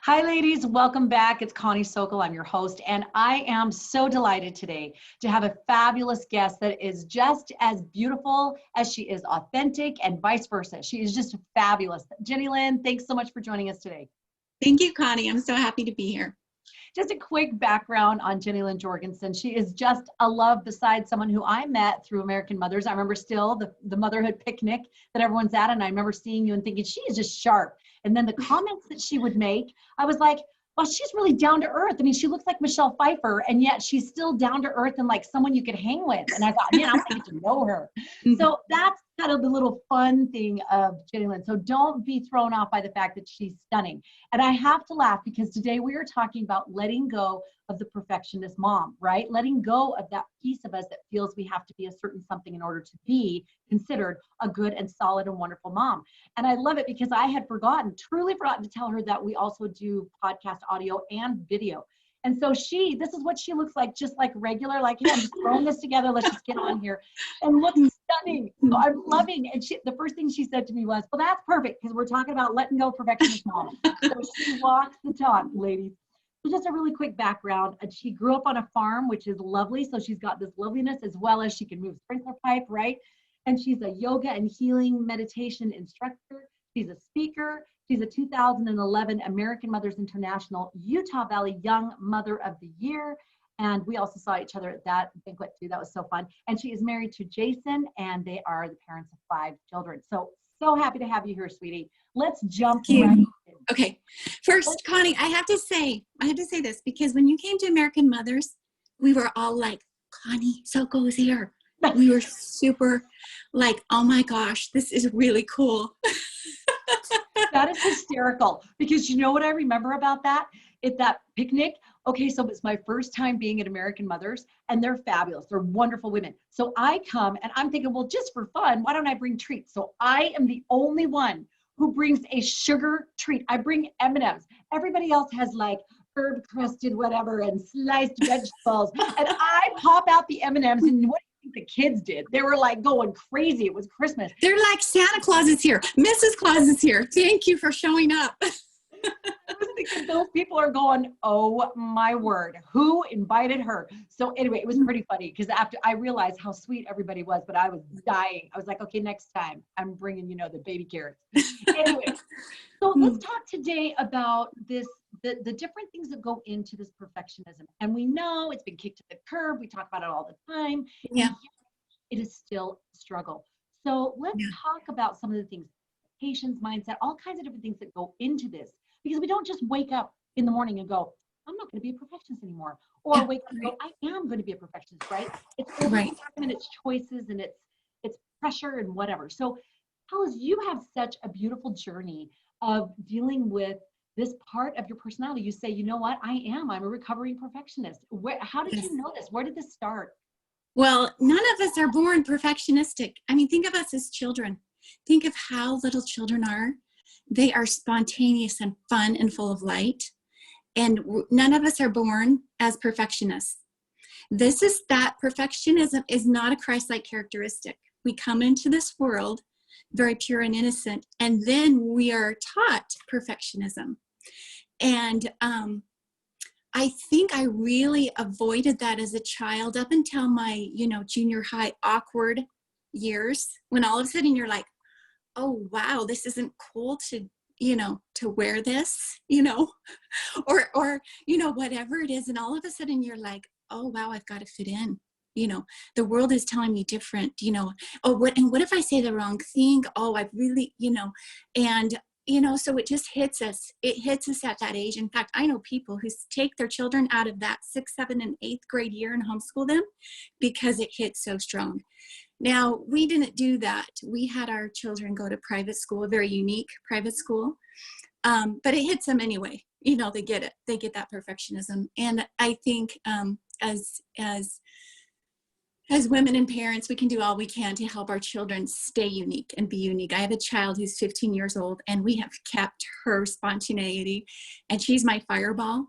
Hi, ladies. Welcome back. It's Connie Sokol. I'm your host, and I am so delighted today to have a fabulous guest that is just as beautiful as she is authentic, and vice versa. She is just fabulous. Jennilyn, thanks so much for joining us today. Thank you, Connie. I'm so happy to be here. Just a quick background on Jennilyn Jorgensen. She is just a love besides someone who I met through American Mothers. I remember still the motherhood picnic that everyone's at, and I remember seeing you and thinking, she is just sharp. And then the comments that she would make, I was like, well, she's really down to earth. I mean, she looks like Michelle Pfeiffer, and yet she's still down to earth and like someone you could hang with. And I thought, man, I want to get to know her. So that's kind of the little fun thing of Jennilyn. So don't be thrown off by the fact that she's stunning. And I have to laugh because today we are talking about letting go of the perfectionist mom, right? Letting go of that piece of us that feels we have to be a certain something in order to be considered a good and solid and wonderful mom. And I love it because I had truly forgotten to tell her that we also do podcast audio and video. And so this is what she looks like, just like regular, like, yeah, I'm just throwing this together. Let's just get on here and looks stunning. So I'm loving. And the first thing she said to me was, well, that's perfect because we're talking about letting go of perfectionist mom. So she walks the talk, ladies. So just a really quick background. She grew up on a farm, which is lovely. So she's got this loveliness as well as she can move sprinkler pipe, right? And she's a yoga and healing meditation instructor. She's a speaker. She's a 2011 American Mothers International Utah Valley Young Mother of the Year. And we also saw each other at that banquet too. That was so fun. And she is married to Jason, and they are the parents of 5 children. So happy to have you here, sweetie. Let's jump right in. Okay. First, Connie, I have to say this because when you came to American Mothers, we were all like, Connie, Sokol's here. We were super like, oh my gosh, this is really cool. That is hysterical because you know what I remember about that? At that picnic, okay, so it's my first time being at American Mothers, and they're fabulous. They're wonderful women. So I come and I'm thinking, well, just for fun, why don't I bring treats? So I am the only one who brings a sugar treat. I bring M&Ms. Everybody else has like herb crusted whatever and sliced vegetables. And I pop out the M&Ms, and what do you think the kids did? They were like going crazy. It was Christmas. They're like, Santa Claus is here. Mrs. Claus is here. Thank you for showing up. I was thinking those people are going, oh my word, who invited her? So anyway, it was pretty funny because after I realized how sweet everybody was, but I was dying. I was like, okay, next time I'm bringing, the baby carrots. Anyway, so let's talk today about the different things that go into this perfectionism. And we know it's been kicked to the curb. We talk about it all the time. Yeah. It is still a struggle. So let's talk about some of the things, patience, mindset, all kinds of different things that go into this. Because we don't just wake up in the morning and go, I'm not going to be a perfectionist anymore. Or wake up and go, I am going to be a perfectionist, right? It's over time and it's choices and it's pressure and whatever. So Alice, you have such a beautiful journey of dealing with this part of your personality. You say, you know what, I'm a recovering perfectionist. How did you know this? Where did this start? Well, none of us are born perfectionistic. I mean, think of us as children. Think of how little children are. They are spontaneous and fun and full of light. And none of us are born as perfectionists. That perfectionism is not a Christ-like characteristic. We come into this world very pure and innocent, and then we are taught perfectionism. And I think I really avoided that as a child up until my, junior high awkward years, when all of a sudden you're like, oh, wow, this isn't cool to wear this, or, whatever it is. And all of a sudden you're like, oh, wow, I've got to fit in. The world is telling me different, what if I say the wrong thing? Oh, I've really, so it just hits us. It hits us at that age. In fact, I know people who take their children out of that 6th, 7th, and 8th grade year and homeschool them because it hits so strong. Now, we didn't do that. We had our children go to private school, a very unique private school, but it hits them anyway. They get it. They get that perfectionism. And I think as women and parents, we can do all we can to help our children stay unique and be unique. I have a child who's 15 years old, and we have kept her spontaneity, and she's my fireball.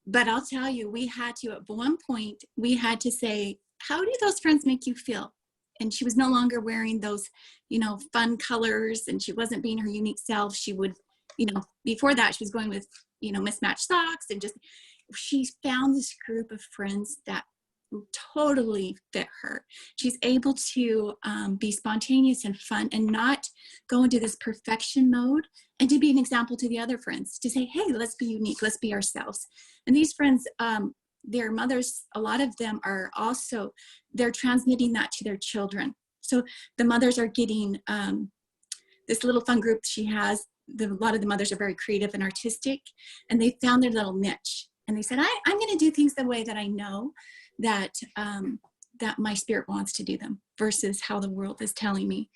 But I'll tell you, at one point, we had to say, how do those friends make you feel? And she was no longer wearing those, fun colors, and she wasn't being her unique self. She would, before that, she was going with mismatched socks, and just, she found this group of friends that totally fit her. She's able to be spontaneous and fun and not go into this perfection mode, and to be an example to the other friends, to say, hey, let's be unique, let's be ourselves. And these friends, their mothers, a lot of them are also, they're transmitting that to their children. So the mothers are getting this little fun group she has. A lot of the mothers are very creative and artistic, and they found their little niche. And they said, I'm going to do things the way that I know that that my spirit wants to do them, versus how the world is telling me.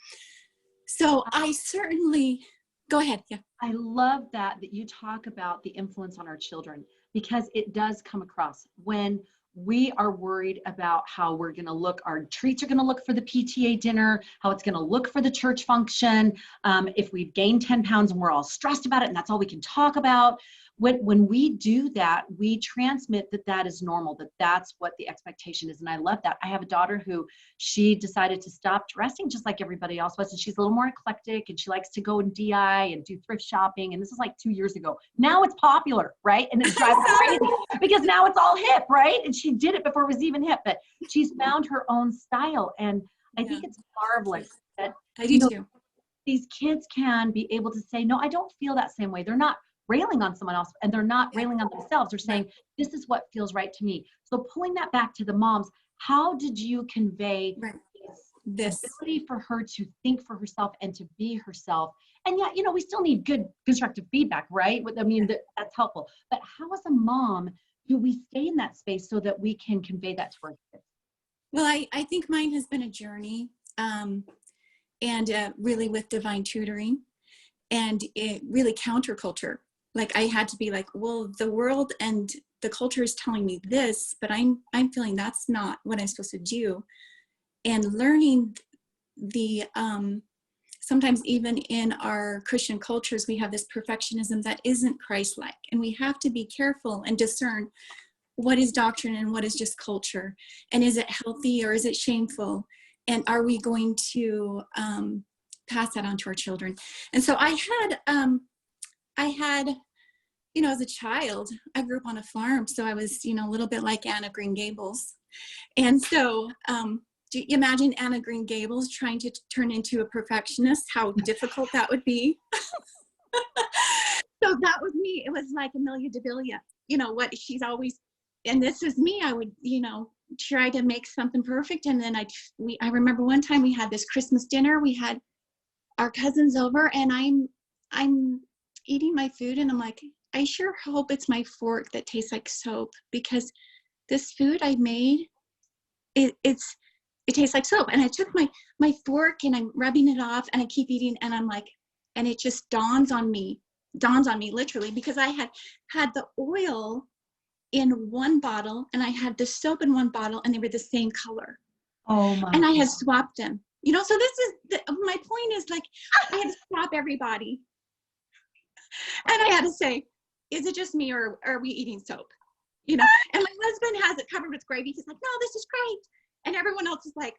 So I certainly, go ahead. Yeah. I love that you talk about the influence on our children, because it does come across when we are worried about how we're going to look, our treats are going to look for the PTA dinner, how it's going to look for the church function. If we've gained 10 pounds and we're all stressed about it and that's all we can talk about. When we do that, we transmit that is normal, that's what the expectation is. And I love that. I have a daughter who, she decided to stop dressing just like everybody else was. And she's a little more eclectic, and she likes to go and DI and do thrift shopping. And this is like 2 years ago. Now it's popular, right? And it drives her crazy because now it's all hip, right? And she did it before it was even hip, but she's found her own style. And I think it's marvelous that I do too. These kids can be able to say, no, I don't feel that same way. They're not railing on someone else, and they're not railing on themselves. They're saying, this is what feels right to me. So pulling that back to the moms, how did you convey this ability for her to think for herself and to be herself? And yet, we still need good constructive feedback, right? I mean, that's helpful. But how, as a mom, do we stay in that space so that we can convey that to our kids? Well, I think mine has been a journey, and really with divine tutoring, and it really counterculture. Like, I had to be like, well, the world and the culture is telling me this, but I'm feeling that's not what I'm supposed to do. And learning the, sometimes even in our Christian cultures, we have this perfectionism that isn't Christ-like. And we have to be careful and discern what is doctrine and what is just culture. And is it healthy or is it shameful? And are we going to pass that on to our children? And so I had, as a child, I grew up on a farm. So I was, a little bit like Anna Green Gables. And so do you imagine Anna Green Gables trying to turn into a perfectionist, how difficult that would be? So that was me. It was like Amelia Debilia, what she's always, and this is me. I would, try to make something perfect. And then I remember one time we had this Christmas dinner. We had our cousins over, and I'm eating my food, and I'm like, I sure hope it's my fork that tastes like soap, because this food I made, it tastes like soap. And I took my fork and I'm rubbing it off, and I keep eating, and I'm like, and it just dawns on me literally, because I had the oil in one bottle and I had the soap in one bottle, and they were the same color. Oh my! And I had swapped them. So this is my point is, like, I had to stop everybody. And I had to say, is it just me, or are we eating soap? And my husband has it covered with gravy. He's like, no, this is great. And everyone else is like,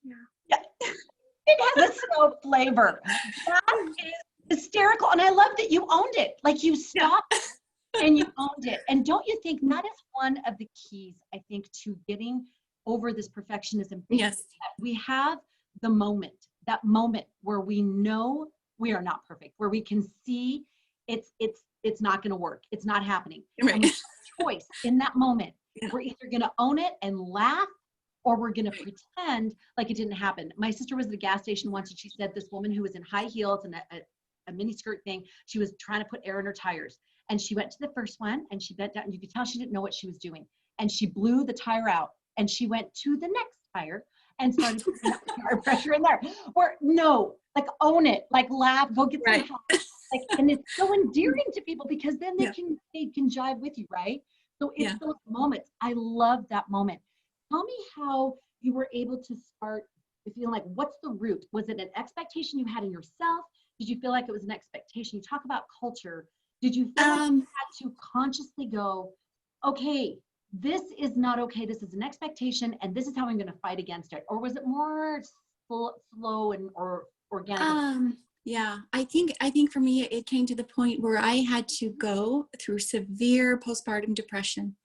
yeah. It has a soap flavor. That is hysterical. And I love that you owned it. Like, you stopped and you owned it. And don't you think that is one of the keys, I think, to getting over this perfectionism? Yes. We have that moment where we know we are not perfect, where we can see it's not going to work. It's not happening. Right. And we have a choice in that moment. Yeah. We're either going to own it and laugh, or we're going to pretend like it didn't happen. My sister was at a gas station once, and she said this woman who was in high heels and a mini skirt thing, she was trying to put air in her tires. And she went to the first one, and she bent down, and you could tell she didn't know what she was doing. And she blew the tire out, and she went to the next tire and started putting tire pressure in there. Or no, like, own it, like, laugh, go get some help. Like, and it's so endearing to people, because then they can jive with you, right? So it's those moments. I love that moment. Tell me how you were able to start feeling like, what's the root? Was it an expectation you had in yourself? Did you feel like it was an expectation? You talk about culture. Did you feel like you had to consciously go, okay, this is not okay. This is an expectation, and this is how I'm going to fight against it? Or was it more slow or organic? Yeah, I think for me, it came to the point where I had to go through severe postpartum depression.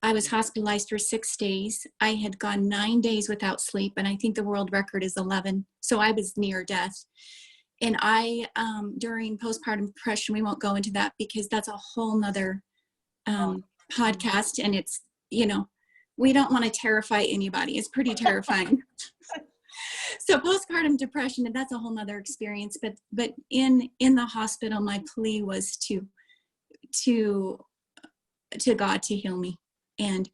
I was hospitalized for 6 days. I had gone 9 days without sleep, and I think the world record is 11. So I was near death. And I, during postpartum depression, we won't go into that because that's a whole nother podcast. And it's, we don't want to terrify anybody. It's pretty terrifying. So postpartum depression, and that's a whole nother experience. But in the hospital, my plea was to God to heal me. And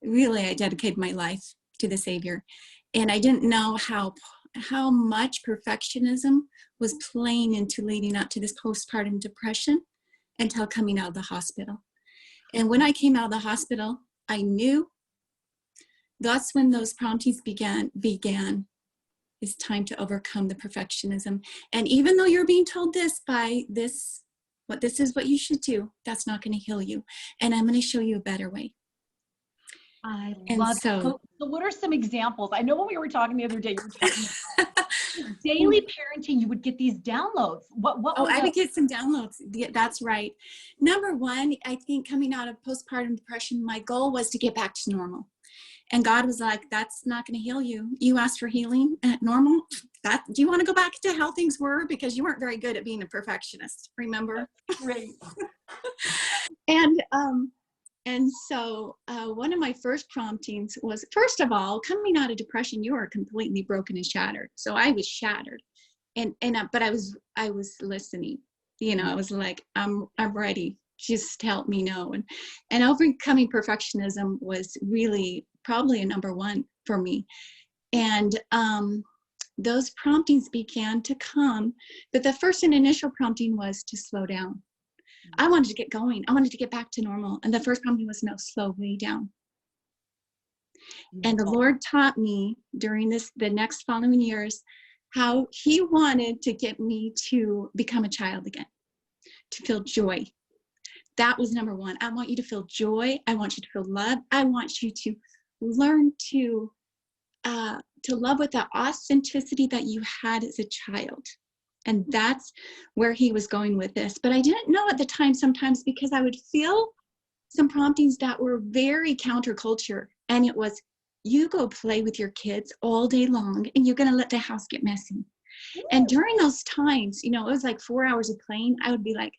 really I dedicated my life to the Savior. And I didn't know how much perfectionism was playing into leading up to this postpartum depression until coming out of the hospital. And when I came out of the hospital, I knew that's when those promptings began. It's time to overcome the perfectionism. And even though you're being told this by this is what you should do, that's not going to heal you. And I'm going to show you a better way. I love it. So what are some examples? I know when we were talking the other day, you were talking about daily parenting, you would get these downloads. I would get some downloads. Yeah, that's right. Number one, I think coming out of postpartum depression, my goal was to get back to normal. And God was like, that's not going to heal you. You asked for healing at normal. Do you want to go back to how things were? Because you weren't very good at being a perfectionist, remember? Great. And so one of my first promptings was, first of all, coming out of depression, you are completely broken and shattered. So I was shattered, but I was listening. I was like, I'm ready. Just help me know. And overcoming perfectionism was really probably a number one for me. And those promptings began to come, but the first and initial prompting was to slow down. I wanted to get going. I wanted to get back to normal. And the first prompting was, no, slow way down. And the Lord taught me during the next following years how He wanted to get me to become a child again, to feel joy. That was number one. I want you to feel joy. I want you to feel love. I want you to learn to love with the authenticity that you had as a child. And that's where He was going with this. But I didn't know at the time sometimes, because I would feel some promptings that were very counterculture. And it was, you go play with your kids all day long and you're going to let the house get messy. And during those times, it was like 4 hours of playing. I would be like,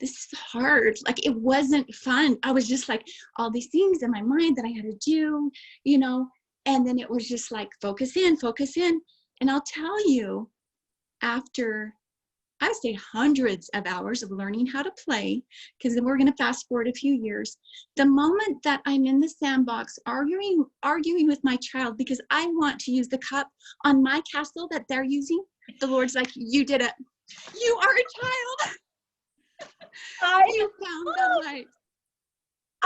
this is hard. Like, it wasn't fun. I was just like, all these things in my mind that I had to do, and then it was just like, focus in. And I'll tell you, after I stayed hundreds of hours of learning how to play, because then we're going to fast forward a few years, the moment that I'm in the sandbox arguing with my child because I want to use the cup on my castle that they're using, the Lord's like, you did it. You are a child. You found the light.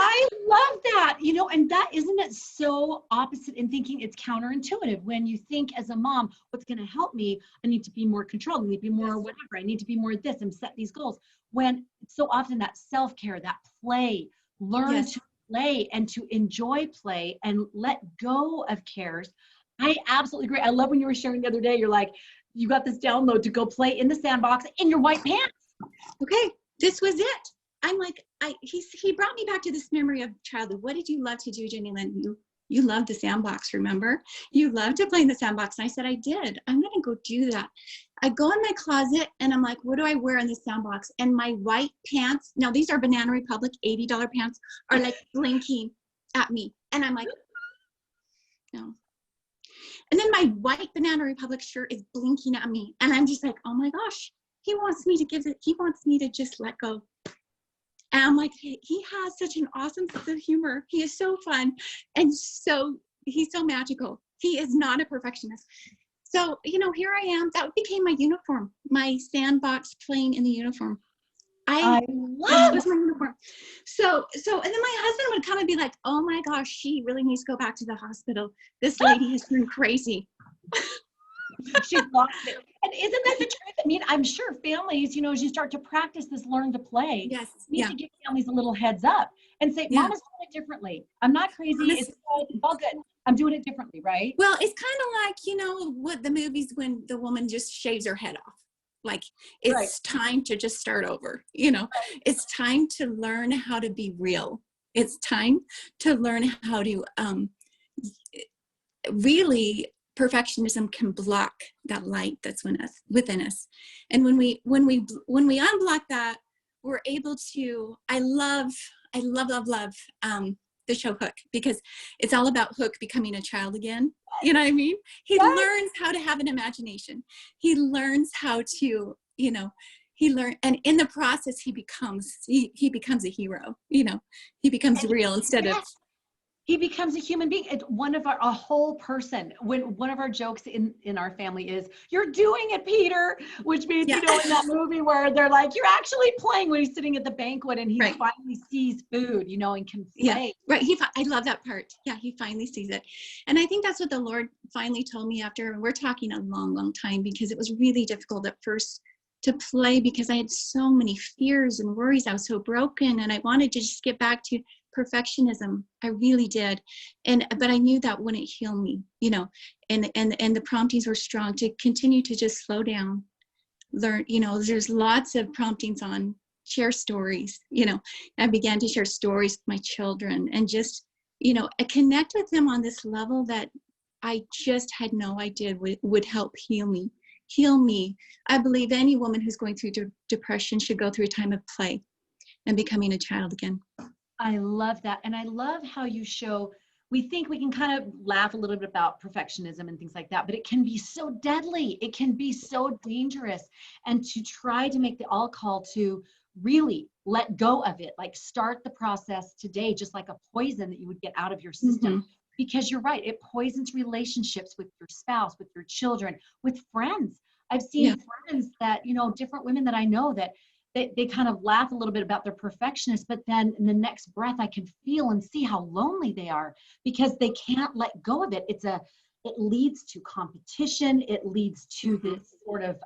I love that, and that, isn't it so opposite in thinking? It's counterintuitive when you think as a mom, what's going to help me? I need to be more controlled. I need to be more whatever. I need to be more this and set these goals. When so often that self-care, that play, learn to play and to enjoy play and let go of cares. I absolutely agree. I love when you were sharing the other day, you're like, you got this download to go play in the sandbox in your white pants. Okay, this was it. I'm like, he brought me back to this memory of childhood. What did you love to do, Jennilyn? You loved the sandbox, remember? You loved to play in the sandbox. And I said, I did. I'm going to go do that. I go in my closet and I'm like, what do I wear in the sandbox? And my white pants, now these are Banana Republic $80 pants, are like blinking at me. And I'm like, no. And then my white Banana Republic shirt is blinking at me. And I'm just like, oh my gosh, he wants me to just let go. And I'm like, he has such an awesome sense of humor. He is so fun. And he's so magical. He is not a perfectionist. So, here I am. That became my uniform, my sandbox playing in the uniform. I love my uniform. So, and then my husband would come and be like, oh my gosh, she really needs to go back to the hospital. This lady has been crazy. She's lost it. And isn't that the truth? I mean, I'm sure families, you know, as you start to practice this learn to play, Yes. you need to give families a little heads up and say, Yeah. Mama's doing it differently. I'm not crazy. It's good. It's all good. I'm doing it differently, right? Well, it's kind of like, you know, what the movies when the woman just shaves her head off. Like, it's Right. time to just start over, you know. It's time to learn how to be real. It's time to learn how to really, perfectionism can block that light that's within us. And when we unblock that, we're able to, I love the show Hook, because it's all about Hook becoming a child again. You know what I mean? He learns how to have an imagination. He learns how to, you know, and in the process, he becomes a hero, you know, he becomes real instead of. He becomes a human being. It's a whole person. When one of our jokes in our family is, "You're doing it, Peter," which means, you know, in that movie where they're like, "You're actually playing," when he's sitting at the banquet and he finally sees food, you know, and can play. Yeah, right. I love that part. Yeah, he finally sees it. And I think that's what the Lord finally told me after, we're talking a long, long time, because it was really difficult at first to play, because I had so many fears and worries. I was so broken, and I wanted to just get back to perfectionism. I really did. But I knew that wouldn't heal me, you know, and the promptings were strong to continue to just slow down, learn, you know, there's lots of promptings on share stories, you know. I began to share stories with my children and just, you know, connect with them on this level that I just had no idea would help heal me. I believe any woman who's going through depression should go through a time of play and becoming a child again. I love that. And I love how you show, we think we can kind of laugh a little bit about perfectionism and things like that, but it can be so deadly. It can be so dangerous. And to try to make the all call to really let go of it, like start the process today, just like a poison that you would get out of your system. Because you're right, it poisons relationships with your spouse, with your children, with friends. I've seen friends that, you know, different women that I know that they kind of laugh a little bit about their perfectionist, but then in the next breath, I can feel and see how lonely they are because they can't let go of it. It leads to competition. It leads to this sort of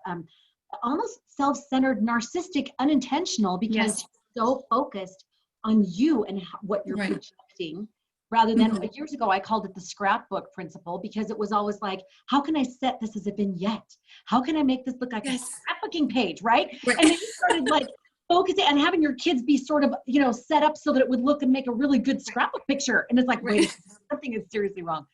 almost self-centered, narcissistic, unintentional, because you're so focused on you and what you're projecting. Rather than years ago, I called it the scrapbook principle, because it was always like, how can I set this as a vignette? How can I make this look like a scrapbooking page, right? And then you started like focusing and having your kids be sort of, you know, set up so that it would look and make a really good scrapbook picture. And it's like, wait, something is seriously wrong.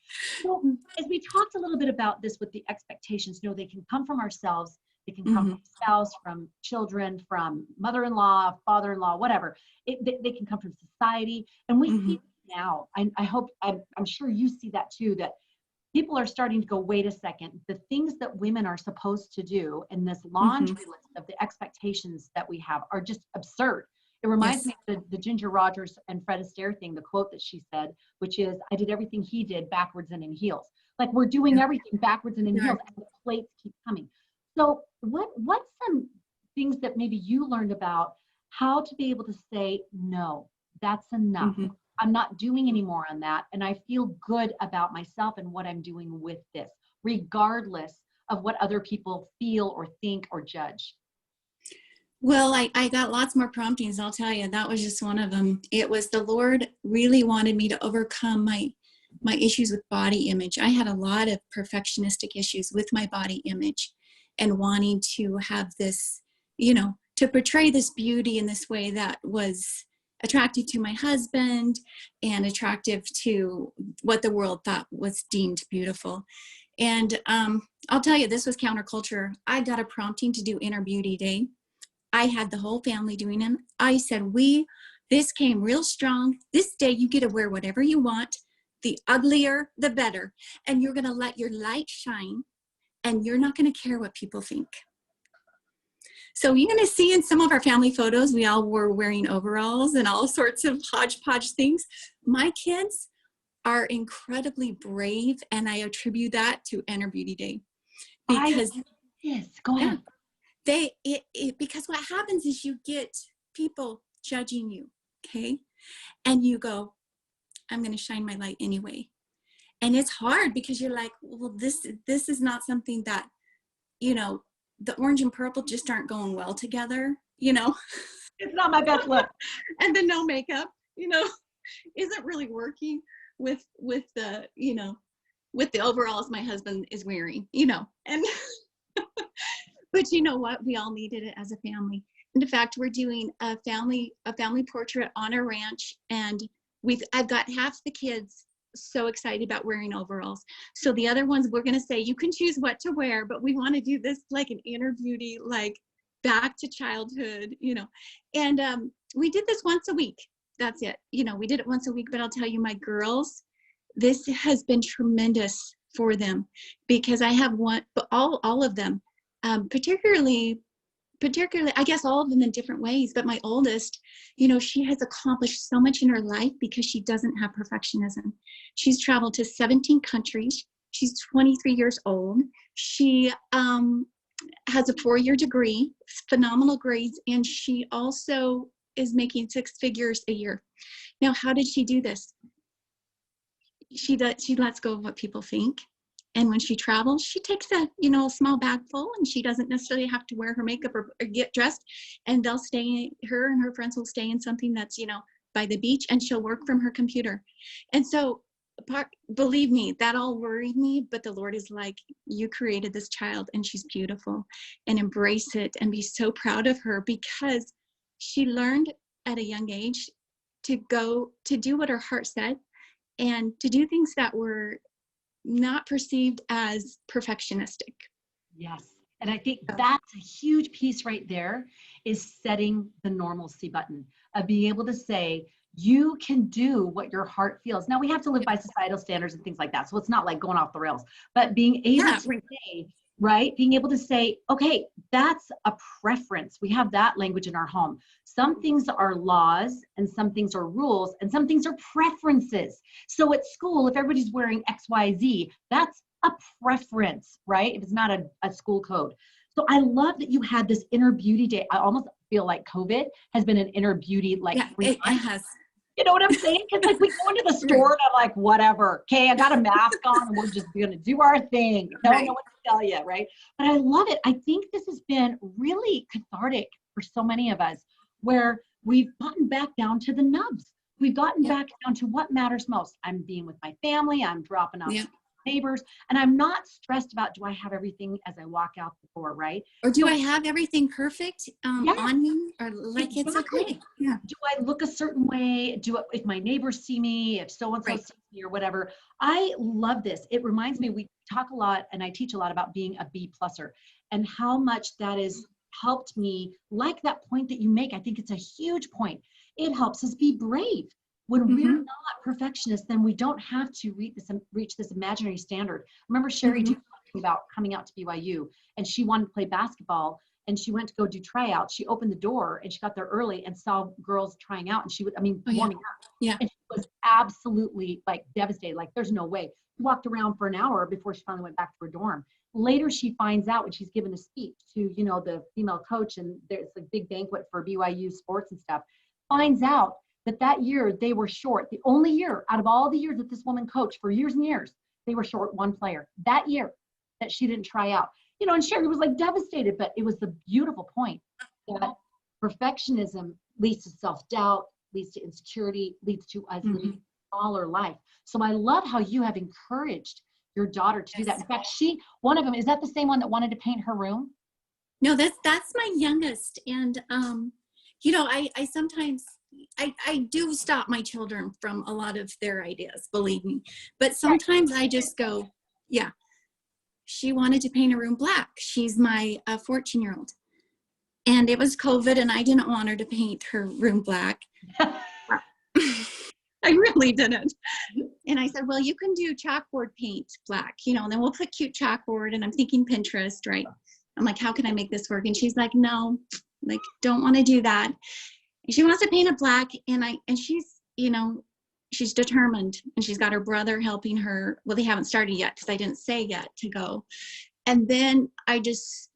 So as we talked a little bit about this with the expectations, you know, they can come from ourselves. They can come from spouse, from children, from mother-in-law, father-in-law, whatever. They can come from society. And we see now, I hope, I'm sure you see that too, that people are starting to go, wait a second, the things that women are supposed to do in this laundry list of the expectations that we have are just absurd. It reminds me of the Ginger Rogers and Fred Astaire thing, the quote that she said, which is, I did everything he did backwards and in heels. Like, we're doing everything backwards and in heels, and the plates keep coming. So what's some things that maybe you learned about how to be able to say, no, that's enough. I'm not doing any more on that. And I feel good about myself and what I'm doing with this, regardless of what other people feel or think or judge. Well, I got lots more promptings, I'll tell you. That was just one of them. It was the Lord really wanted me to overcome my issues with body image. I had a lot of perfectionistic issues with my body image and wanting to have this, you know, to portray this beauty in this way that was attractive to my husband and attractive to what the world thought was deemed beautiful. And I'll tell you, this was counterculture. I got a prompting to do Inner Beauty Day. I had the whole family doing them. I said, this came real strong. This day you get to wear whatever you want. The uglier, the better. And you're going to let your light shine, and you're not going to care what people think. So you're going to see in some of our family photos, we all were wearing overalls and all sorts of hodgepodge things. My kids are incredibly brave, and I attribute that to Inner Beauty Day. Because go ahead. Because what happens is you get people judging you, okay? And you go, I'm going to shine my light anyway. And it's hard because you're like, well, this is not something that you know, the orange and purple just aren't going well together, It's not my best look. and the no makeup, isn't really working with the, with the overalls my husband is wearing, and but you know what? We all needed it as a family. And in fact, we're doing a family portrait on a ranch, and I've got half the kids so excited about wearing overalls. So the other ones, we're going to say, you can choose what to wear, but we want to do this like an inner beauty, like back to childhood, and we did this once a week. That's it. We did it once a week, but I'll tell you, my girls, this has been tremendous for them, because I have one, but all of them, particularly, I guess all of them in different ways, but my oldest, she has accomplished so much in her life because she doesn't have perfectionism. She's traveled to 17 countries. She's 23 years old. She has a 4-year degree, phenomenal grades, and she also is making 6 figures a year. Now, how did she do this? She lets go of what people think. And when she travels, she takes a small bag full, and she doesn't necessarily have to wear her makeup or get dressed. And her and her friends will stay in something that's, by the beach, and she'll work from her computer. And so, believe me, that all worried me, but the Lord is like, you created this child and she's beautiful, and embrace it and be so proud of her, because she learned at a young age to do what her heart said, and to do things that were not perceived as perfectionistic. Yes. And I think that's a huge piece right there, is setting the normalcy button of being able to say, you can do what your heart feels. Now, we have to live by societal standards and things like that. So it's not like going off the rails, but being able to say, right? Being able to say, okay, that's a preference. We have that language in our home. Some things are laws, and some things are rules, and some things are preferences. So at school, if everybody's wearing XYZ, that's a preference, right? If it's not a school code. So I love that you had this inner beauty day. I almost feel like COVID has been an inner beauty, it has. You know what I'm saying? Because we go into the store and I'm like, whatever. Okay, I got a mask on and we're just going to do our thing. I don't know what to tell you, right? But I love it. I think this has been really cathartic for so many of us, where we've gotten back down to the nubs. We've gotten back down to what matters most. I'm being with my family. I'm dropping off neighbors, and I'm not stressed about, do I have everything as I walk out the door, right? Or do I have everything perfect on me, or like it's okay? Yeah. Do I look a certain way? If my neighbors see me, if so-and-so sees me or whatever. I love this. It reminds me, we talk a lot, and I teach a lot about being a B+er, and how much that has helped me, like that point that you make. I think it's a huge point. It helps us be brave. When we're not perfectionists, then we don't have to reach this imaginary standard. I remember Sherry talking about coming out to BYU, and she wanted to play basketball, and she went to go do tryouts. She opened the door, and she got there early and saw girls trying out, and warming up. Yeah. And she was absolutely devastated. Like, there's no way. She walked around for an hour before she finally went back to her dorm. Later, she finds out when she's given a speech to, the female coach, and there's a big banquet for BYU sports and stuff, finds out that year they were short. The only year out of all the years that this woman coached for years and years, they were short one player. That year that she didn't try out. And Sherry was devastated, but it was the beautiful point that perfectionism leads to self-doubt, leads to insecurity, leads to us living a smaller life. So I love how you have encouraged your daughter to do that. In fact, one of them, is that the same one that wanted to paint her room? No, that's my youngest. And, I sometimes, I do stop my children from a lot of their ideas, believe me. But sometimes I just go, yeah, she wanted to paint her room black. She's my 14-year-old. And it was COVID, and I didn't want her to paint her room black. I really didn't. And I said, well, you can do chalkboard paint black, and then we'll put cute chalkboard. And I'm thinking Pinterest, right? I'm like, how can I make this work? And she's like, no, don't want to do that. She wants to paint it black, and she's, she's determined, and she's got her brother helping her. Well, they haven't started yet because I didn't say yet to go. And then I just,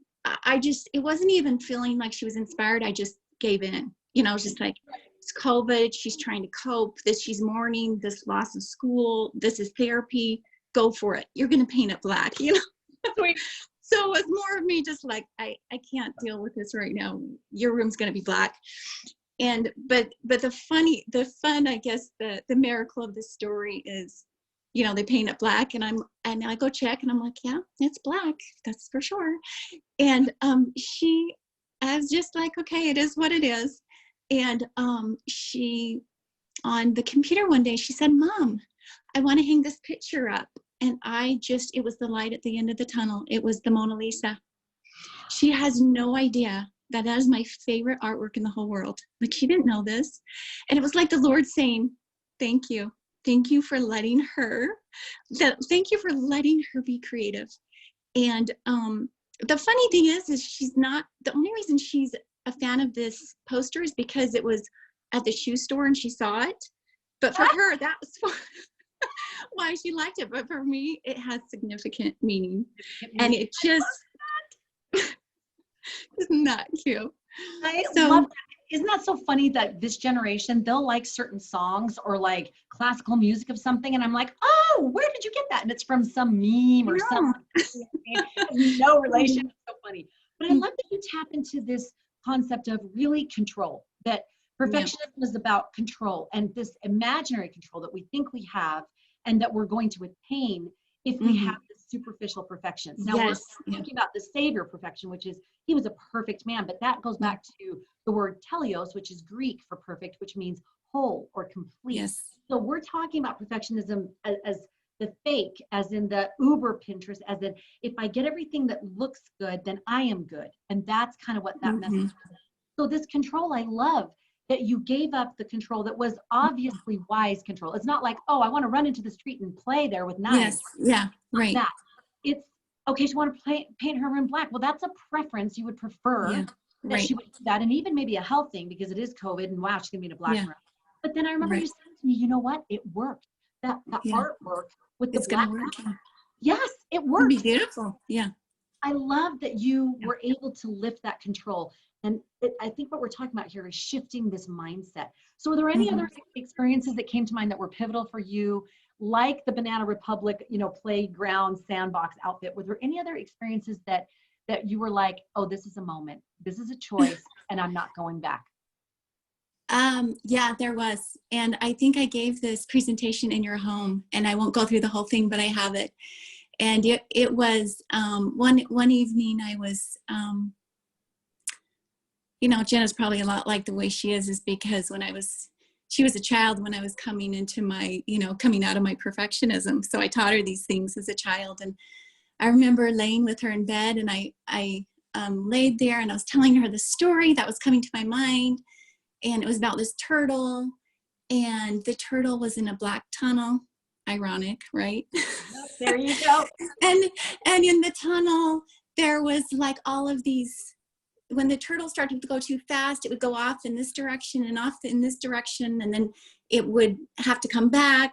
it wasn't even feeling like she was inspired. I just gave in, it was just like, it's COVID. She's trying to cope. She's mourning this loss of school. This is therapy. Go for it. You're going to paint it black, Sweet. So it was more of me just like, I can't deal with this right now. Your room's going to be black. And, but the fun, I guess, the miracle of the story is, you know, they paint it black, and I go check, and I'm like, yeah, it's black. That's for sure. And I was just like, okay, it is what it is. And she, on the computer one day, she said, Mom, I want to hang this picture up. And it was the light at the end of the tunnel. It was the Mona Lisa. She has no idea that is my favorite artwork in the whole world. Like, she didn't know this. And it was like the Lord saying, thank you. Thank you for letting her be creative. And the funny thing is she's not, the only reason she's a fan of this poster is because it was at the shoe store and she saw it. But for her, that was why she liked it. But for me, it has significant meaning. And it just, isn't that cute? I love that. Isn't that so funny that this generation, they'll like certain songs or like classical music of something, and I'm like, oh, where did you get that? And it's from some meme or something. No relation. It's so funny. But I love that you tap into this concept of really control, that perfectionism is about control, and this imaginary control that we think we have and that we're going to attain if we have this superficial perfection. Now we're talking about the Savior perfection, which is he was a perfect man, but that goes back to the word teleos, which is Greek for perfect, which means whole or complete. Yes. So we're talking about perfectionism as the fake, as in the Uber Pinterest, as in if I get everything that looks good, then I am good. And that's kind of what that message is. So this control, I love that you gave up the control that was obviously wise control. It's not like, oh, I want to run into the street and play there with knives. Yes. Yeah. Right. That. It's okay. She want to paint her room black. Well, that's a preference. You would prefer that she would do that, and even maybe a health thing because it is COVID and wow, she's gonna be in a black room. But then I remember you saying to me, you know what? It worked. That artwork with the black. Yes, it worked. It'd be beautiful. Yeah. I love that you were able to lift that control. And I think what we're talking about here is shifting this mindset. So are there any other experiences that came to mind that were pivotal for you, like the Banana Republic, playground sandbox outfit? Were there any other experiences that you were like, oh, this is a moment, this is a choice, and I'm not going back? Yeah, there was. And I think I gave this presentation in your home, and I won't go through the whole thing, but I have it. And it was one evening I was, Jenna's probably a lot like the way she is because she was a child when I was coming into my, coming out of my perfectionism. So I taught her these things as a child. And I remember laying with her in bed, and I laid there and I was telling her the story that was coming to my mind. And it was about this turtle, and the turtle was in a black tunnel. Ironic, right? There you go. and in the tunnel, there was like all of these, when the turtle started to go too fast, it would go off in this direction and off in this direction, and then it would have to come back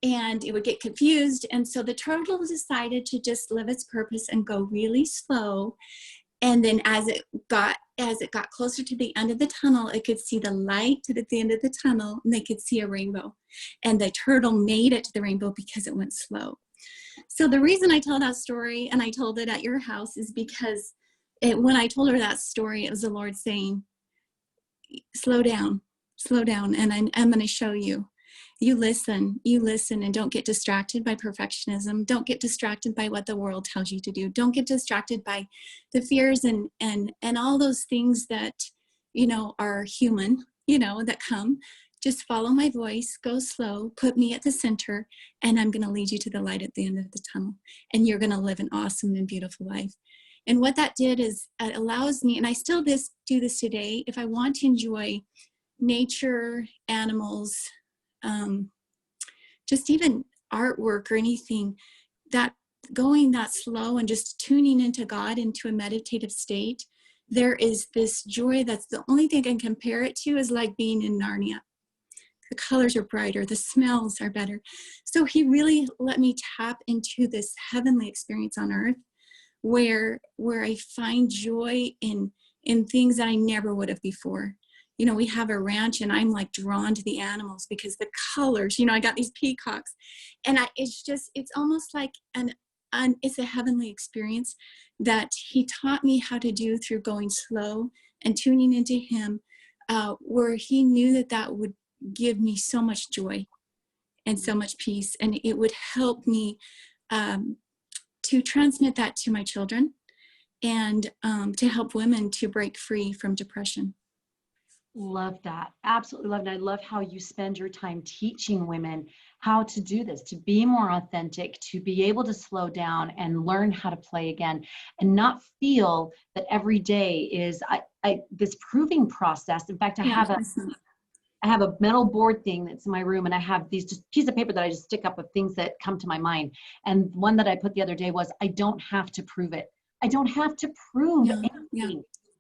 and it would get confused. And so the turtle decided to just live its purpose and go really slow. And then as it got closer to the end of the tunnel, it could see the light at the end of the tunnel, and they could see a rainbow. And the turtle made it to the rainbow because it went slow. So the reason I tell that story, and I told it at your house, is because when I told her that story, it was the Lord saying, slow down, and I'm going to show you. You listen, and don't get distracted by perfectionism. Don't get distracted by what the world tells you to do. Don't get distracted by the fears and all those things that, are human, that come. Just follow my voice, go slow, put me at the center, and I'm going to lead you to the light at the end of the tunnel. And you're going to live an awesome and beautiful life. And what that did is it allows me, and I still do this today, if I want to enjoy nature, animals, just even artwork or anything, that going that slow and just tuning into God, into a meditative state, there is this joy that's the only thing I can compare it to is like being in Narnia. The colors are brighter, the smells are better. So he really let me tap into this heavenly experience on earth where I find joy in things that I never would have before. We have a ranch, and I'm like drawn to the animals because the colors, I got these peacocks, and it's almost like it's a heavenly experience that he taught me how to do through going slow and tuning into him, where he knew that that would give me so much joy and so much peace. And it would help me to transmit that to my children and to help women to break free from depression. Love that. Absolutely love it. I love how you spend your time teaching women how to do this, to be more authentic, to be able to slow down and learn how to play again, and not feel that every day is this proving process. In fact, I have a metal board thing that's in my room, and I have these just piece of paper that I just stick up of things that come to my mind. And one that I put the other day was, I don't have to prove it. I don't have to prove anything. Yeah.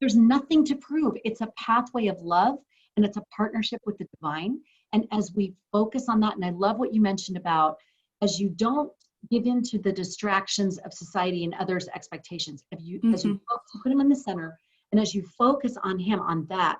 There's nothing to prove. It's a pathway of love, and it's a partnership with the divine. And as we focus on that, and I love what you mentioned about, as you don't give into the distractions of society and others' expectations, as you put him in the center, and as you focus on him, on that,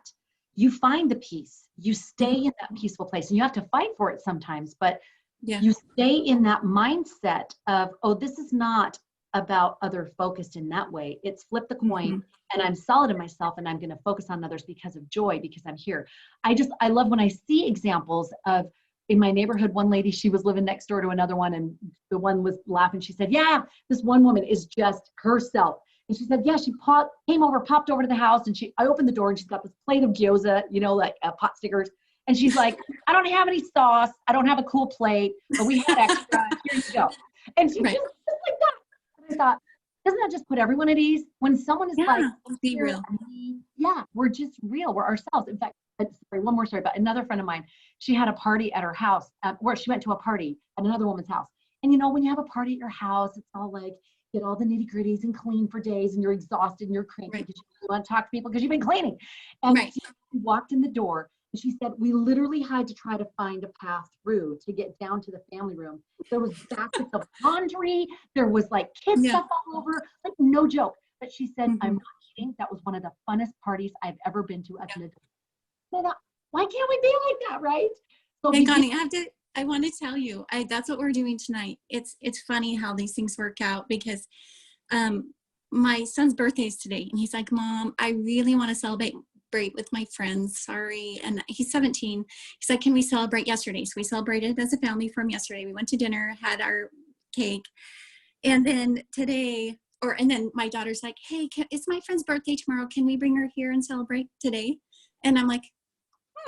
you find the peace. You stay in that peaceful place, and you have to fight for it sometimes, but you stay in that mindset of, oh, this is not about other focused in that way. It's flip the coin, and I'm solid in myself, and I'm going to focus on others because of joy, because I'm here. I love when I see examples of, in my neighborhood, one lady, she was living next door to another one, and the one was laughing. She said, yeah, this one woman is just herself. And she said, yeah, she came over, popped over to the house, and I opened the door, and she's got this plate of gyoza, like pot stickers. And she's like, I don't have any sauce. I don't have a cool plate, but we had extra. Here you go. And she just like that. And I thought, doesn't that just put everyone at ease? When someone is like, be real. Yeah, we're just real. We're ourselves. In fact, sorry, one more story about another friend of mine. She had a party at her house, where she went to a party at another woman's house. And when you have a party at your house, it's all like, get all the nitty gritties and clean for days, and you're exhausted and you're cranky because you want to talk to people because you've been cleaning. And she walked in the door, and she said, we literally had to try to find a path through to get down to the family room. There was baskets of laundry. There was like kids stuff all over, like no joke. But she said, I'm not kidding. That was one of the funnest parties I've ever been to as an adult. So I thought, why can't we be like that, right? So hey, Connie, I want to tell you, that's what we're doing tonight. It's funny how these things work out, because my son's birthday is today, and he's like, Mom, I really want to celebrate with my friends. Sorry. And he's 17. He's like, can we celebrate yesterday? So we celebrated as a family from yesterday. We went to dinner, had our cake. And then and then my daughter's like, hey, it's my friend's birthday tomorrow. Can we bring her here and celebrate today? And I'm like,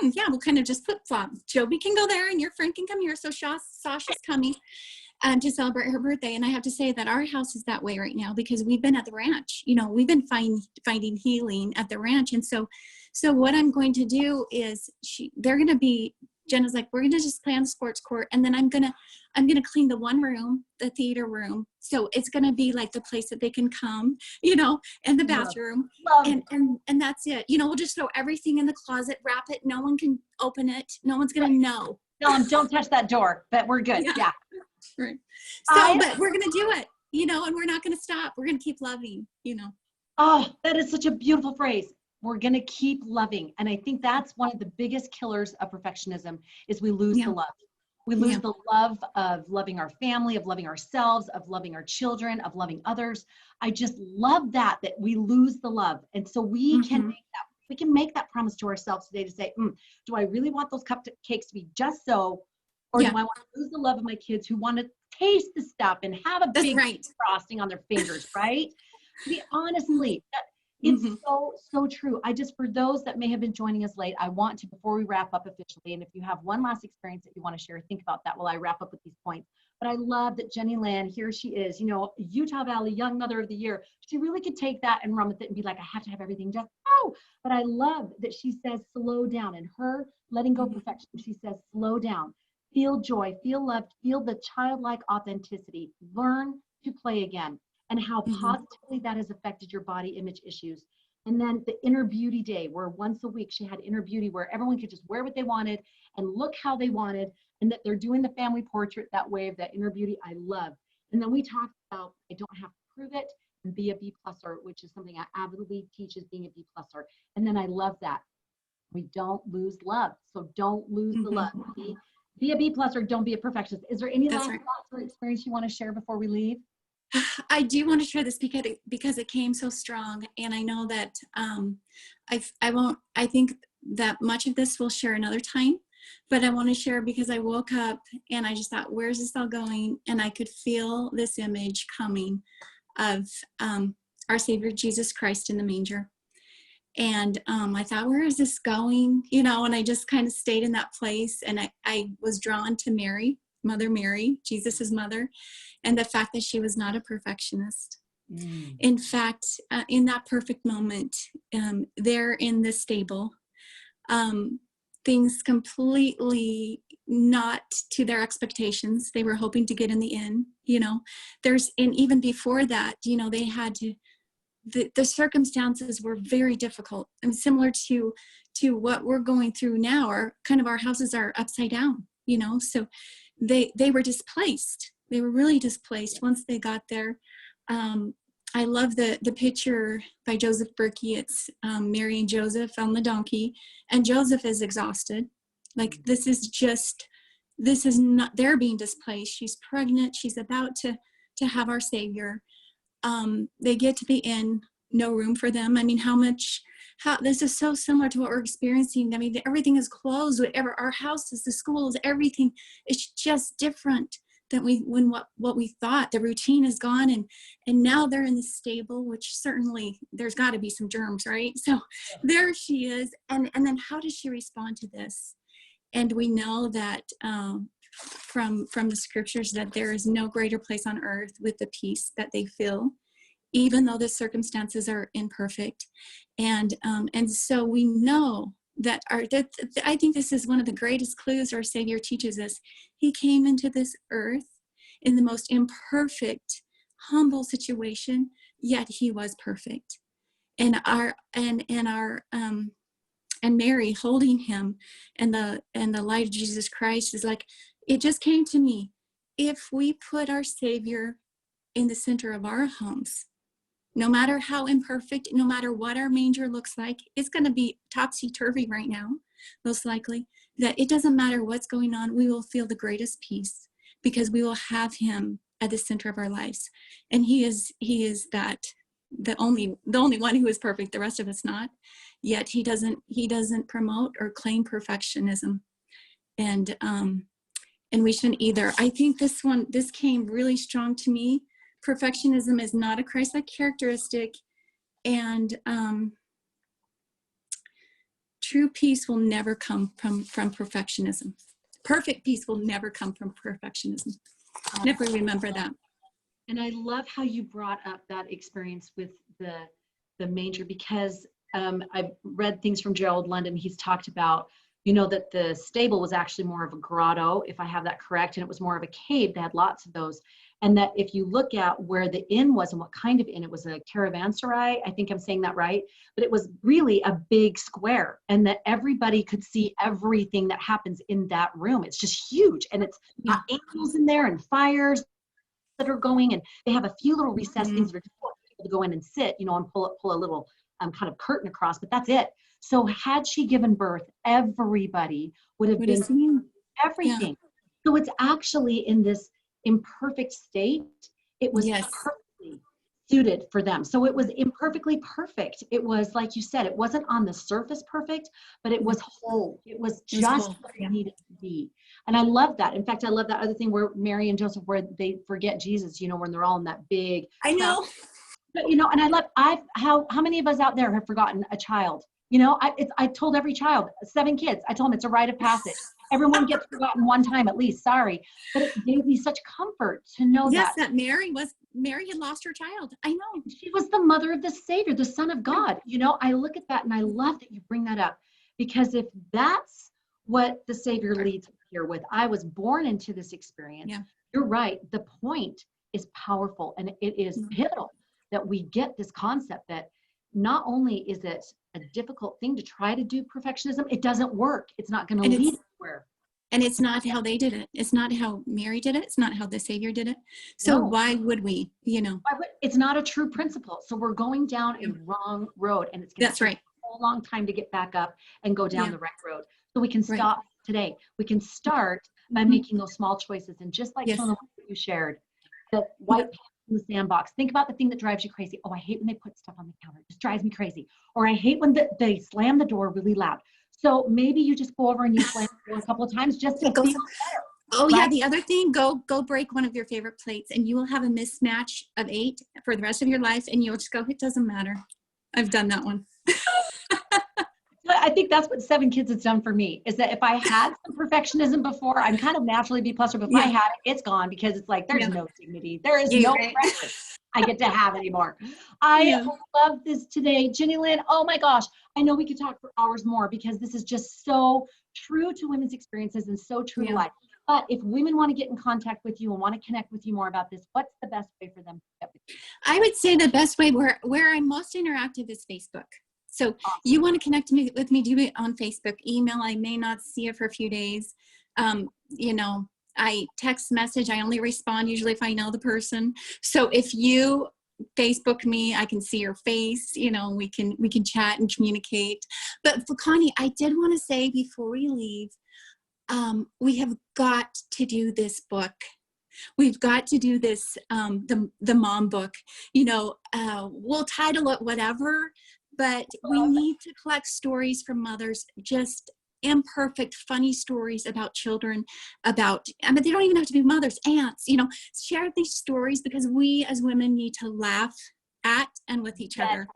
yeah, we'll kind of just flip-flop. Joby can go there and your friend can come here. So Sasha's coming to celebrate her birthday. And I have to say that our house is that way right now, because we've been at the ranch. We've been finding healing at the ranch. And so what I'm going to do is Jenna's like, we're going to just play on the sports court. And then I'm going to clean the one room, the theater room. So it's going to be like the place that they can come, and the bathroom. And that's it. We'll just throw everything in the closet, wrap it. No one can open it. No one's going to know. Tell them, don't touch that door, but we're good. Yeah. Right. So, but we're going to do it, and we're not going to stop. We're going to keep loving, Oh, that is such a beautiful phrase. We're going to keep loving. And I think that's one of the biggest killers of perfectionism is we lose the love. We lose the love of loving our family, of loving ourselves, of loving our children, of loving others. I just love that we lose the love. And so we can make that promise to ourselves today to say, do I really want those cupcakes to be just so, or do I want to lose the love of my kids who want to taste the stuff and have a big frosting on their fingers, right? Honestly, it's so true. For those that may have been joining us late, I want to, before we wrap up officially, and if you have one last experience that you want to share, think about that while I wrap up with these points. But I love that Jennilyn, here she is, Utah Valley Young Mother of the Year. She really could take that and run with it and be like, I have to have everything just so. But I love that she says, slow down. And her letting go of perfection, she says, slow down. Feel joy, feel loved, feel the childlike authenticity, learn to play again, and how positively that has affected your body image issues. And then the Inner Beauty Day, where once a week she had Inner Beauty, where everyone could just wear what they wanted and look how they wanted, and that they're doing the family portrait that way of that inner beauty. I love. And then we talked about, I don't have to prove it, and be a B pluser, which is something I avidly teach, is being a B pluser. And then I love that we don't lose love. So don't lose the love. Be a B plus, or don't be a perfectionist. Is there any last thoughts or experience you want to share before we leave? I do want to share this because it came so strong, and I know that I think that much of this we'll share another time, but I want to share because I woke up and I just thought, where's this all going? And I could feel this image coming of our Savior Jesus Christ in the manger. And I thought, where is this going? You know, and I just kind of stayed in that place, and I was drawn to Mary, Mother Mary, Jesus's mother, and the fact that she was not a perfectionist. In fact, in that perfect moment, there in the stable, things completely not to their expectations. They were hoping to get in the inn, you know. And even before that, you know, they had to, the circumstances were very difficult, and similar to what we're going through now. Our houses are upside down, you know, so they were displaced. They were really displaced once they got there. I love the picture by Joseph Berkey. It's Mary and Joseph on the donkey, and Joseph is exhausted. Like, this is not, they're being displaced. She's pregnant. She's about to have our Savior. They get to the inn, no room for them. I mean, how this is so similar to what we're experiencing. I mean, everything is closed, whatever, our houses, the schools, everything. It's just different than what we thought. The routine is gone, and now they're in the stable, which certainly there's got to be some germs, right? So there she is, and then how does she respond to this? And we know that from the scriptures that there is no greater place on earth with the peace that they feel, even though the circumstances are imperfect. And so we know that I think this is one of the greatest clues our Savior teaches us. He came into this earth in the most imperfect, humble situation, yet he was perfect. And Mary holding him, and the light of Jesus Christ is like, it just came to me. If we put our Savior in the center of our homes, no matter how imperfect, no matter what our manger looks like, it's going to be topsy-turvy right now, most likely, that it doesn't matter what's going on, we will feel the greatest peace because we will have him at the center of our lives. And he is that, the only one who is perfect, the rest of us not. Yet he doesn't promote or claim perfectionism. And we shouldn't either. I think this came really strong to me. Perfectionism is not a Christ-like characteristic, and true peace will never come from perfectionism. Perfect peace will never come from perfectionism. Never remember that. And I love how you brought up that experience with the manger, because I've read things from Gerald London. He's talked about, you know, that the stable was actually more of a grotto, if I have that correct, and it was more of a cave. They had lots of those. And that if you look at where the inn was and what kind of inn, it was a caravanserai, I think I'm saying that right, but it was really a big square, and that everybody could see everything that happens in that room. It's just huge, and it's got animals in there and fires that are going, and they have a few little recessed things that are just for people to go in and sit, you know, and pull a little kind of curtain across, but that's it. So had she given birth, everybody would have been seeing everything. Yeah. So it's actually in this imperfect state. It was perfectly suited for them. So it was imperfectly perfect. It was, like you said, it wasn't on the surface perfect, but it was whole. It was just what it needed to be. And I love that. In fact, I love that other thing where Mary and Joseph, where they forget Jesus, you know, when they're all in that big. I know. But, you know, and I love, how many of us out there have forgotten a child? You know, I told every child, 7 kids, I told them it's a rite of passage. Everyone gets forgotten one time at least, sorry. But it gave me such comfort to know that Mary had lost her child. I know. She was the mother of the Savior, the Son of God. You know, I look at that and I love that you bring that up, because if that's what the Savior leads here with, I was born into this experience. Yeah. You're right. The point is powerful, and it is pivotal that we get this concept that not only is it a difficult thing to try to do perfectionism, it doesn't work. It's not going to lead anywhere. And it's not how they did it. It's not how Mary did it. It's not how the Savior did it. So why would we, you know? It's not a true principle. So we're going down a wrong road, and it's going to take a whole long time to get back up and go down the right road. So we can stop today. We can start by making those small choices. And just like Tona, you shared, that white pants in the sandbox. Think about the thing that drives you crazy. Oh, I hate when they put stuff on the counter. It just drives me crazy. Or I hate when they slam the door really loud. So maybe you just go over and you slam the door a couple of times just to feel better. Oh right? yeah, the other thing, go break one of your favorite plates and you will have a mismatch of 8 for the rest of your life, and you'll just go, it doesn't matter. I've done that one. I think that's what 7 kids has done for me, is that if I had some perfectionism before, I'm kind of naturally B+, but if I had it, it's gone, because it's like, there's no dignity. There is no pressure I get to have anymore. I love this today. Jennilyn, oh my gosh. I know we could talk for hours more, because this is just so true to women's experiences and so true to life. But if women want to get in contact with you and want to connect with you more about this, what's the best way for them to get with you? I would say the best way where I'm most interactive is Facebook. So you want to connect with me, do it on Facebook. Email, I may not see it for a few days. You know, I text message, I only respond usually if I know the person. So if you Facebook me, I can see your face, you know, we can chat and communicate. But for Connie, I did want to say before we leave, we have got to do this book. We've got to do this, the mom book. You know, we'll title it whatever, but we need to collect stories from mothers, just imperfect, funny stories about children, about, I mean, they don't even have to be mothers, aunts, you know, share these stories, because we as women need to laugh at and with each other.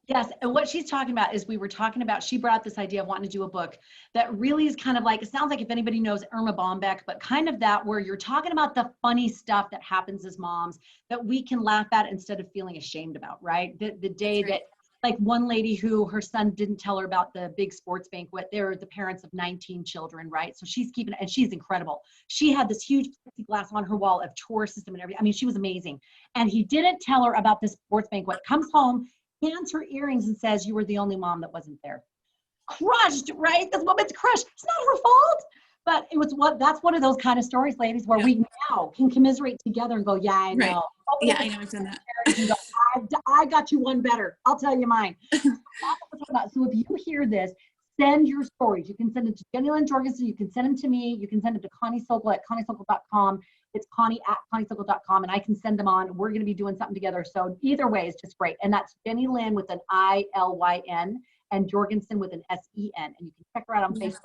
Yes, and what she's talking about is, we were talking about, she brought up this idea of wanting to do a book that really is kind of like, it sounds like, if anybody knows Irma Bombeck, but kind of that, where you're talking about the funny stuff that happens as moms that we can laugh at instead of feeling ashamed about, right? The day that, like one lady who her son didn't tell her about the big sports banquet, they're the parents of 19 children, right? So she's keeping, and she's incredible. She had this huge plexiglass on her wall of tour system and everything. I mean, she was amazing. And he didn't tell her about this sports banquet, comes home, hands her earrings and says, you were the only mom that wasn't there. Crushed, right? This woman's crushed. It's not her fault. But it was that's one of those kind of stories, ladies, where we now can commiserate together and go, yeah, I know. Right. Yeah, I know, I've done that. Go, I got you one better. I'll tell you mine. That's what we're talking about. So if you hear this, send your stories. You can send it to Jennilyn Jorgensen. You can send them to me. You can send them to Connie Sokol at conniesokol.com. It's Connie at conniesokol.com, and I can send them on. We're going to be doing something together. So either way is just great. And that's Jennilyn with an ILYN and Jorgensen with an SEN. And you can check her out on Facebook.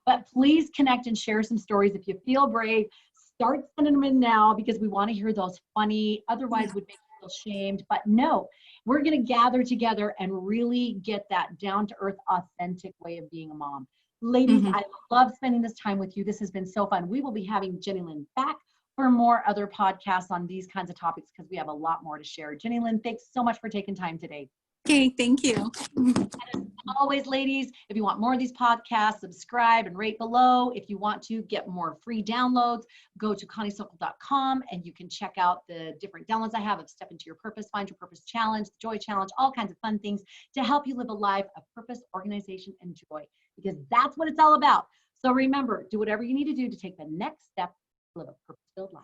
But please connect and share some stories. If you feel brave, start sending them in now, because we want to hear those funny, otherwise would make you feel shamed. But no, we're going to gather together and really get that down-to-earth, authentic way of being a mom. Ladies, I love spending this time with you. This has been so fun. We will be having Jennilyn back for more other podcasts on these kinds of topics, because we have a lot more to share. Jennilyn, thanks so much for taking time today. Okay, thank you. And as always, ladies, if you want more of these podcasts, subscribe and rate below. If you want to get more free downloads, go to conniesokol.com and you can check out the different downloads I have of Step Into Your Purpose, Find Your Purpose Challenge, the Joy Challenge, all kinds of fun things to help you live a life of purpose, organization, and joy, because that's what it's all about. So remember, do whatever you need to do to take the next step to live a purpose-filled life.